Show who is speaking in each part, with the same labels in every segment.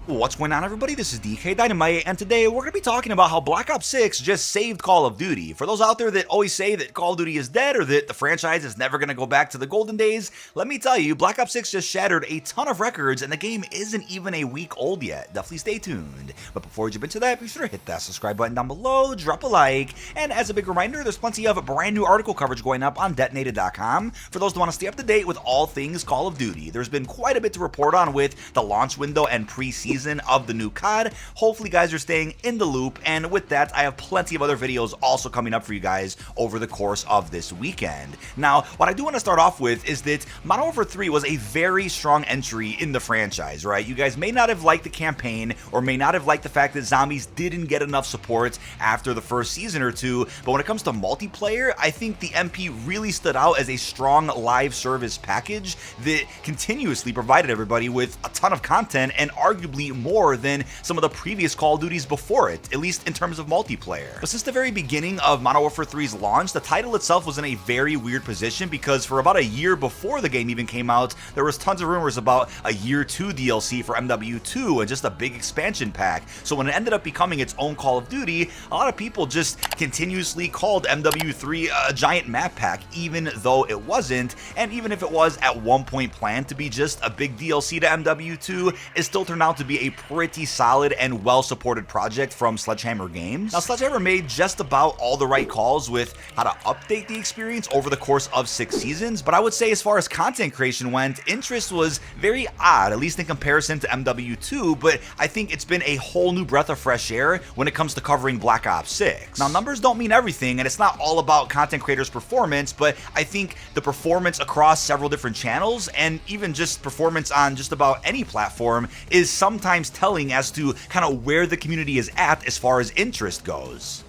Speaker 1: What's going on, everybody? This is dkdynamite, and today we're going to be talking about how Black Ops 6 just saved Call of Duty. For those out there that always say that Call of Duty is dead or that the franchise is never going to go back to the golden days, let me tell you, Black Ops 6 just shattered a ton of records, and the game isn't even a week old yet. Definitely stay tuned. But before we jump into that, be sure to hit that subscribe button down below, drop a like, and as a big reminder, there's plenty of brand new article coverage going up on dkdynamite.com for those that want to stay up to date with all things Call of Duty. There's been quite a bit to report on with the launch window and preseason of the new COD. Hopefully guys are staying in the loop, and with that I have plenty of other videos also coming up for you guys over the course of this weekend. Now, what I do want to start off with is that Modern Warfare 3 was a very strong entry in the franchise, right? You guys may not have liked the campaign or may not have liked the fact that zombies didn't get enough support after the first season or two, but when it comes to multiplayer, I think the MP really stood out as a strong live service package that continuously provided everybody with a ton of content and arguably more than some of the previous Call of Duties before it, at least in terms of multiplayer. But since the very beginning of Modern Warfare 3's launch, the title itself was in a very weird position because for about a year before the game even came out, there was tons of rumors about a Year 2 DLC for MW2 and just a big expansion pack. So when it ended up becoming its own Call of Duty, a lot of people just continuously called MW3 a giant map pack, even though it wasn't, and even if it was at one point planned to be just a big DLC to MW2, it still turned out to be a pretty solid and well-supported project from Sledgehammer Games. Now, Sledgehammer made just about all the right calls with how to update the experience over the course of 6 seasons, but I would say as far as content creation went, interest was very odd, at least in comparison to MW2, but I think it's been a whole new breath of fresh air when it comes to covering Black Ops 6. Now, numbers don't mean everything, and it's not all about content creators' performance, but I think the performance across several different channels, and even just performance on just about any platform, is sometimes telling as to kind of where the community is at as far as interest goes.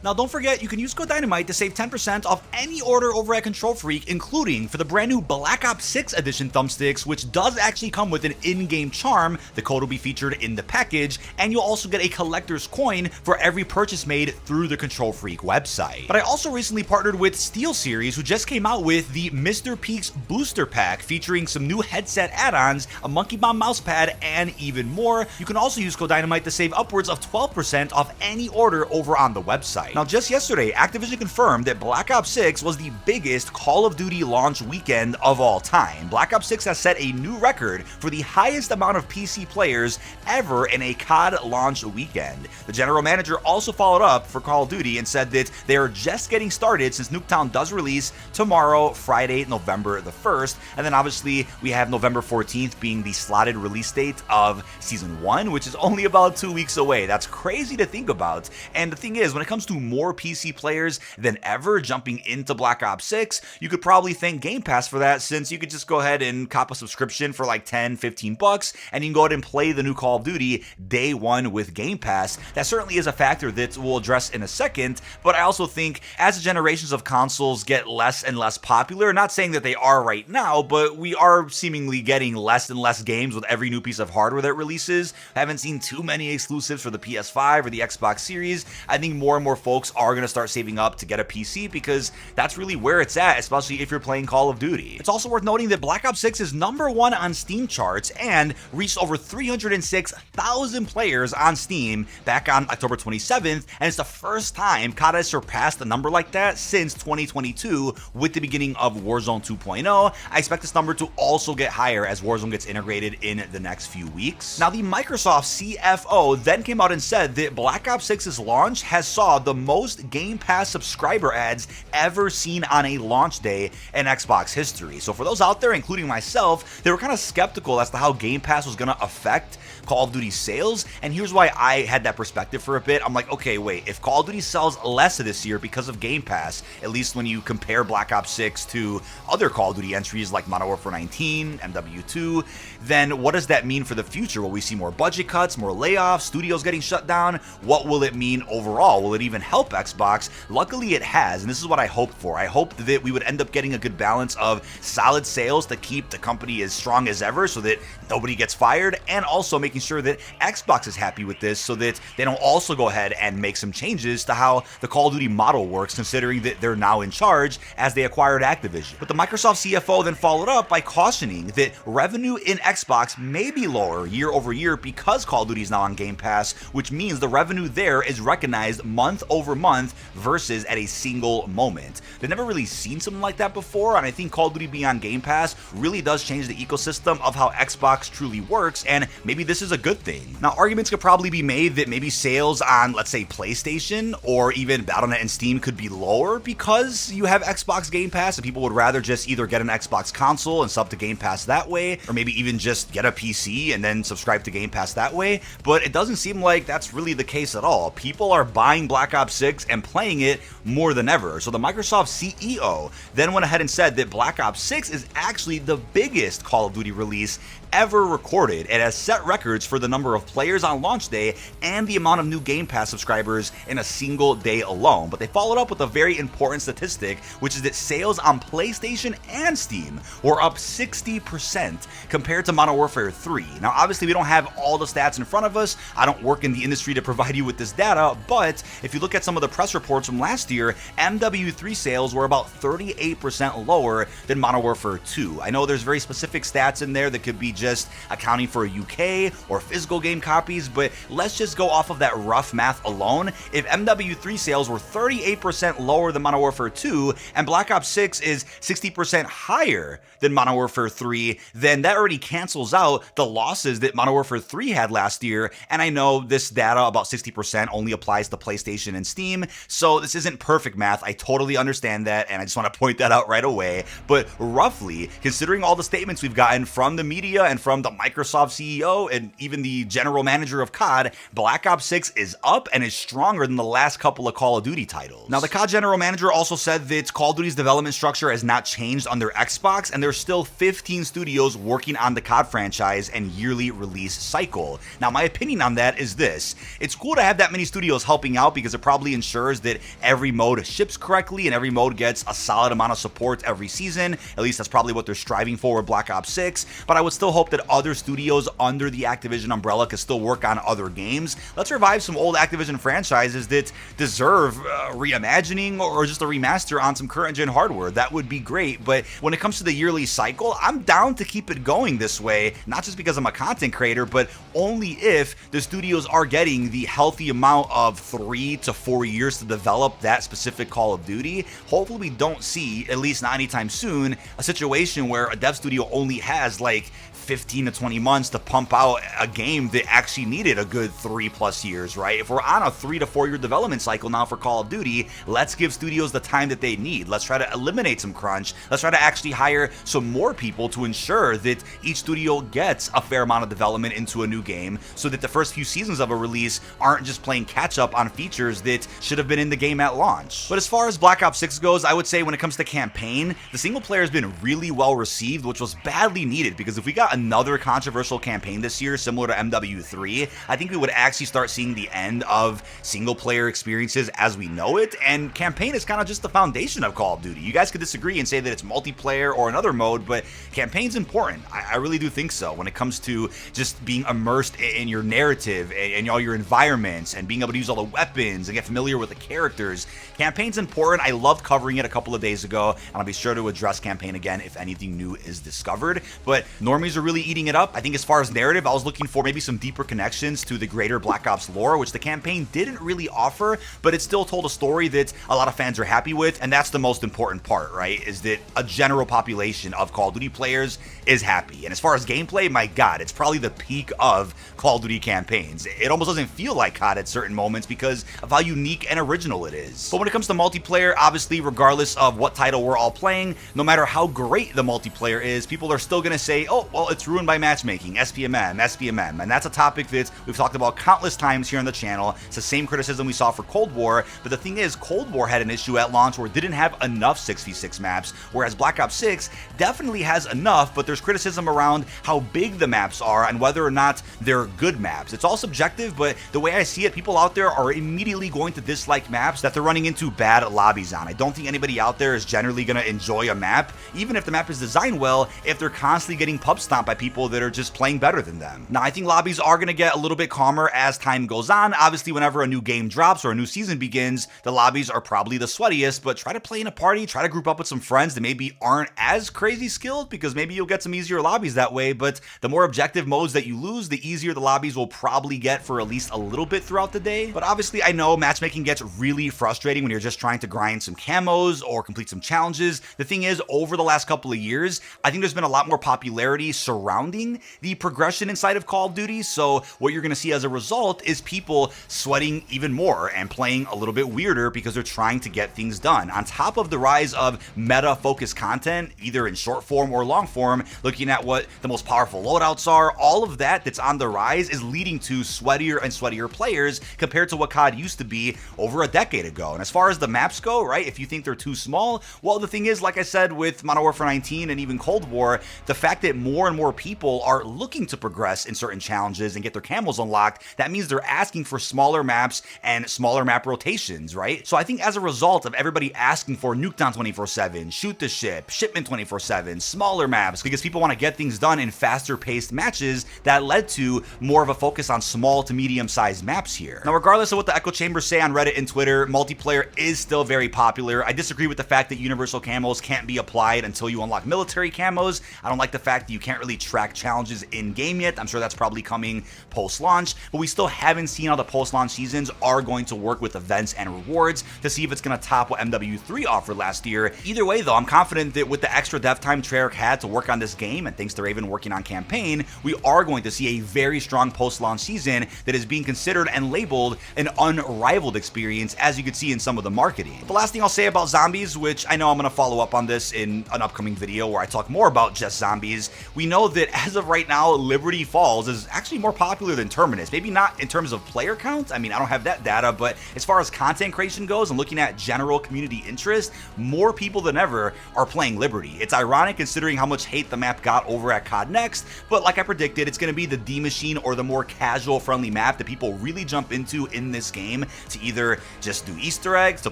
Speaker 1: Now, don't forget, you can use code DYNAMITE to save 10% off any order over at Control Freak, including for the brand new Black Ops 6 edition thumbsticks, which does actually come with an in-game charm. The code will be featured in the package, and you'll also get a collector's coin for every purchase made through the Control Freak website. But I also recently partnered with SteelSeries, who just came out with the Mr. Peaks Booster Pack, featuring some new headset add-ons, a Monkey Bomb mousepad, and even more. You can also use code DYNAMITE to save upwards of 12% off any order over on the website. Now, just yesterday, Activision confirmed that Black Ops 6 was the biggest Call of Duty launch weekend of all time. Black Ops 6 has set a new record for the highest amount of PC players ever in a COD launch weekend. The general manager also followed up for Call of Duty and said that they are just getting started since Nuketown does release tomorrow, Friday, November the 1st, and then obviously we have November 14th being the slotted release date of Season 1, which is only about 2 weeks away. That's crazy to think about, and the thing is, when it comes to more PC players than ever jumping into Black Ops 6, you could probably thank Game Pass for that, since you could just go ahead and cop a subscription for like 10-15 bucks and you can go ahead and play the new Call of Duty day one with Game Pass. That certainly is a factor that we'll address in a second, but I also think as the generations of consoles get less and less popular, not saying that they are right now, but we are seemingly getting less and less games with every new piece of hardware that releases. I haven't seen too many exclusives for the PS5 or the Xbox Series. I think more and more folks are going to start saving up to get a PC because that's really where it's at, especially if you're playing Call of Duty. It's also worth noting that Black Ops 6 is #1 on Steam charts and reached over 306,000 players on Steam back on October 27th, and it's the first time COD has surpassed a number like that since 2022 with the beginning of Warzone 2.0. I expect this number to also get higher as Warzone gets integrated in the next few weeks. Now, the Microsoft CFO then came out and said that Black Ops 6's launch has saw the most Game Pass subscriber ads ever seen on a launch day in Xbox history. So for those out there, including myself, they were kind of skeptical as to how Game Pass was going to affect Call of Duty sales, and here's why I had that perspective for a bit. I'm like, okay, wait, if Call of Duty sells less this year because of Game Pass, at least when you compare Black Ops 6 to other Call of Duty entries like Modern Warfare 19, MW2, then what does that mean for the future? Will we see more budget cuts, more layoffs, studios getting shut down? What will it mean overall? Will it even help Xbox. Luckily it has, and this is what I hoped for. I hoped that we would end up getting a good balance of solid sales to keep the company as strong as ever so that nobody gets fired, and also making sure that Xbox is happy with this so that they don't also go ahead and make some changes to how the Call of Duty model works, considering that they're now in charge as they acquired Activision. But the Microsoft CFO then followed up by cautioning that revenue in Xbox may be lower year over year because Call of Duty is now on Game Pass, which means the revenue there is recognized month over month versus at a single moment. They've never really seen something like that before, and I think Call of Duty being on Game Pass really does change the ecosystem of how Xbox truly works, and maybe this is a good thing. Now, arguments could probably be made that maybe sales on, let's say, PlayStation or even Battle.net and Steam could be lower because you have Xbox Game Pass, and people would rather just either get an Xbox console and sub to Game Pass that way, or maybe even just get a PC and then subscribe to Game Pass that way. But it doesn't seem like that's really the case at all. People are buying Black Ops 6 and playing it more than ever. So the Microsoft CEO then went ahead and said that Black Ops 6 is actually the biggest Call of Duty release ever recorded. It has set records for the number of players on launch day and the amount of new Game Pass subscribers in a single day alone. But they followed up with a very important statistic, which is that sales on PlayStation and Steam were up 60% compared to Modern Warfare 3. Now, obviously, we don't have all the stats in front of us. I don't work in the industry to provide you with this data, but if you look at some of the press reports from last year, MW3 sales were about 38% lower than Modern Warfare 2. I know there's very specific stats in there that could be just accounting for UK or physical game copies, but let's just go off of that rough math alone. If MW3 sales were 38% lower than Modern Warfare 2 and Black Ops 6 is 60% higher than Modern Warfare 3, then that already cancels out the losses that Modern Warfare 3 had last year. And I know this data about 60% only applies to PlayStation and Steam, so this isn't perfect math. I totally understand that, and I just want to point that out right away. But roughly, considering all the statements we've gotten from the media and from the Microsoft CEO and even the general manager of COD, Black Ops 6 is up and is stronger than the last couple of Call of Duty titles. Now, the COD general manager also said that Call of Duty's development structure has not changed under Xbox, and there's still 15 studios working on the COD franchise and yearly release cycle. Now, my opinion on that is this. It's cool to have that many studios helping out because it probably ensures that every mode ships correctly and every mode gets a solid amount of support every season. At least that's probably what they're striving for with Black Ops 6, but I would still hope that other studios under the Activision umbrella could still work on other games. Let's revive some old Activision franchises that deserve reimagining or just a remaster on some current gen hardware. That would be great, but when it comes to the yearly cycle, I'm down to keep it going this way, not just because I'm a content creator, but only if the studios are getting the healthy amount of 3 to 4 years to develop that specific Call of Duty. Hopefully we don't see, at least not anytime soon, a situation where a dev studio only has like 15 to 20 months to pump out a game that actually needed a good 3+ years, right? If we're on a 3 to 4 year development cycle now for Call of Duty, let's give studios the time that they need. Let's try to eliminate some crunch. Let's try to actually hire some more people to ensure that each studio gets a fair amount of development into a new game so that the first few seasons of a release aren't just playing catch up on features that should have been in the game at launch. But as far as Black Ops 6 goes, I would say when it comes to campaign, the single player has been really well received, which was badly needed, because if we got another controversial campaign this year similar to MW3, I think we would actually start seeing the end of single player experiences as we know it, and campaign is kind of just the foundation of Call of Duty. You guys could disagree and say that it's multiplayer or another mode, but campaign's important. I really do think so when it comes to just being immersed in your narrative and all your environments and being able to use all the weapons and get familiar with the characters. Campaign's important. I loved covering it a couple of days ago, and I'll be sure to address campaign again if anything new is discovered. But normies are really eating it up. I think as far as narrative, I was looking for maybe some deeper connections to the greater Black Ops lore, which the campaign didn't really offer, but it still told a story that a lot of fans are happy with, and that's the most important part, right? Is that a general population of Call of Duty players is happy. And as far as gameplay, my god, it's probably the peak of Call of Duty campaigns. It almost doesn't feel like COD at certain moments because of how unique and original it is. But when it comes to multiplayer, obviously, regardless of what title we're all playing, no matter how great the multiplayer is, people are still gonna say, oh, well, it's ruined by matchmaking, SPMM, and that's a topic that we've talked about countless times here on the channel. It's the same criticism we saw for Cold War, but the thing is, Cold War had an issue at launch where it didn't have enough 6v6 maps, whereas Black Ops 6 definitely has enough, but there's criticism around how big the maps are and whether or not they're good maps. It's all subjective, but the way I see it, people out there are immediately going to dislike maps that they're running into bad lobbies on. I don't think anybody out there is generally going to enjoy a map, even if the map is designed well, if they're constantly getting pub stomped by people that are just playing better than them. Now, I think lobbies are going to get a little bit calmer as time goes on. Obviously, whenever a new game drops or a new season begins, the lobbies are probably the sweatiest, but try to play in a party, try to group up with some friends that maybe aren't as crazy skilled, because maybe you'll get some easier lobbies that way, but the more objective modes that you lose, the easier the lobbies will probably get for at least a little bit throughout the day. But obviously, I know matchmaking gets really frustrating when you're just trying to grind some camos or complete some challenges. The thing is, over the last couple of years, I think there's been a lot more popularity surrounding the progression inside of Call of Duty, so what you're going to see as a result is people sweating even more and playing a little bit weirder because they're trying to get things done. On top of the rise of meta-focused content, either in short form or long form, looking at what the most powerful loadouts are, all of that's on the rise is leading to sweatier and sweatier players compared to what COD used to be over a decade ago. And as far as the maps go, right, if you think they're too small, well, the thing is, like I said, with Modern Warfare 19 and even Cold War, the fact that more and more people are looking to progress in certain challenges and get their camos unlocked, that means they're asking for smaller maps and smaller map rotations, right? So I think as a result of everybody asking for Nuketown 24/7, Shoot the Ship, Shipment 24/7, smaller maps, because people want to get things done in faster paced matches, that led to more of a focus on small to medium sized maps here. Now, regardless of what the echo chambers say on Reddit and Twitter, multiplayer is still very popular. I disagree with the fact that universal camos can't be applied until you unlock military camos. I don't like the fact that you can't really track challenges in game yet. I'm sure that's probably coming post-launch, but we still haven't seen how the post-launch seasons are going to work with events and rewards to see if it's going to top what MW3 offered last year. Either way, though, I'm confident that with the extra dev time Treyarch had to work on this game, and thanks to Raven working on campaign, we are going to see a very strong post-launch season that is being considered and labeled an unrivaled experience, as you could see in some of the marketing. The last thing I'll say about zombies, which I know I'm going to follow up on this in an upcoming video where I talk more about just zombies, we know that as of right now, Liberty Falls is actually more popular than Terminus. Maybe not in terms of player count, I mean, I don't have that data, but as far as content creation goes and looking at general community interest, more people than ever are playing Liberty. It's ironic considering how much hate the map got over at COD Next, but like I predicted, it's going to be the D Machine or the more casual friendly map that people really jump into in this game to either just do Easter eggs, to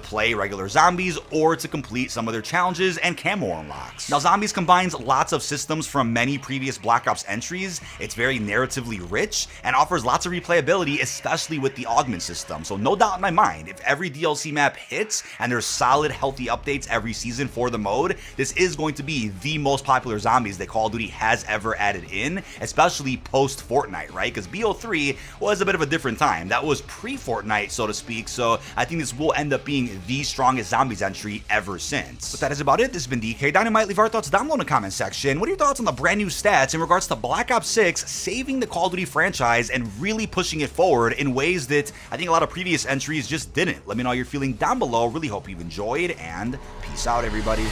Speaker 1: play regular zombies, or to complete some of their challenges and camo unlocks. Now, Zombies combines lots of systems from many previous Black Ops entries. It's very narratively rich and offers lots of replayability, especially with the augment system. So no doubt in my mind, if every DLC map hits and there's solid, healthy updates every season for the mode, this is going to be the most popular zombies that Call of Duty has ever added in, especially post-Fortnite, right? Because BO3 was a bit of a different time. That was pre-Fortnite, so to speak, so I think this will end up being the strongest Zombies entry ever since. But that is about it. This has been dkdynamite. Leave our thoughts down below in the comment section. What are your thoughts on the brand new stats in regards to Black Ops 6 saving the Call of Duty franchise and really pushing it forward in ways that I think a lot of previous entries just didn't? Let me know how you're feeling down below. Really hope you've enjoyed, and peace out, everybody.